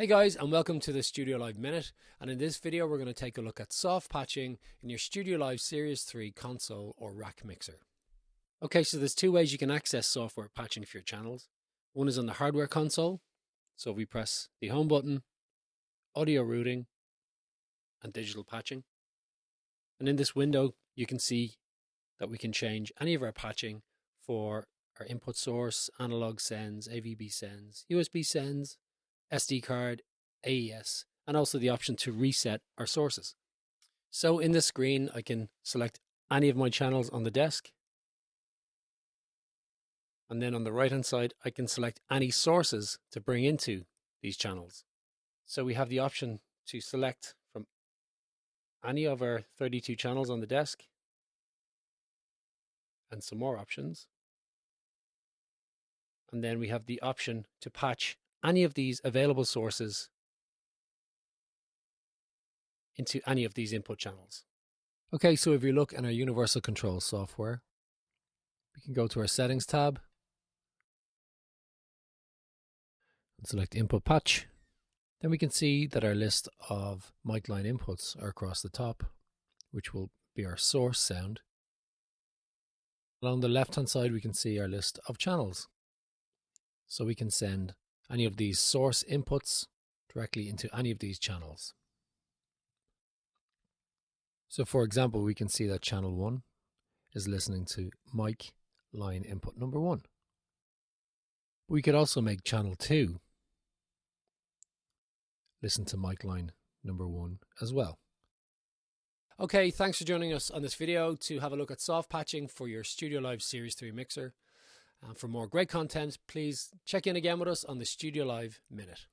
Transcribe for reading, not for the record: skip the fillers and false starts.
Hey guys, and welcome to the StudioLive Minute, and in this video we're going to take a look at soft patching in your StudioLive Series III console or rack mixer. Okay, so there's two ways you can access software patching for your channels. One is on the hardware console, so if we press the home button, audio routing and digital patching. And in this window you can see that we can change any of our patching for our input source, analog sends, AVB sends, USB sends, SD card, AES, and also the option to reset our sources. So in this screen, I can select any of my channels on the desk. And then on the right hand side, I can select any sources to bring into these channels. So we have the option to select from any of our 32 channels on the desk and some more options. And then we have the option to patch any of these available sources into any of these input channels. Okay, so if you look in our Universal Control software, we can go to our Settings tab and select Input Patch. Then we can see that our list of mic line inputs are across the top, which will be our source sound. Along the left-hand side, we can see our list of channels. So we can send any of these source inputs directly into any of these channels. So for example, we can see that channel 1 is listening to mic line input number 1. We could also make channel 2 listen to mic line number 1 as well. Okay, thanks for joining us on this video to have a look at soft patching for your StudioLive Series III mixer. For more great content, please check in again with us on the StudioLive Minute.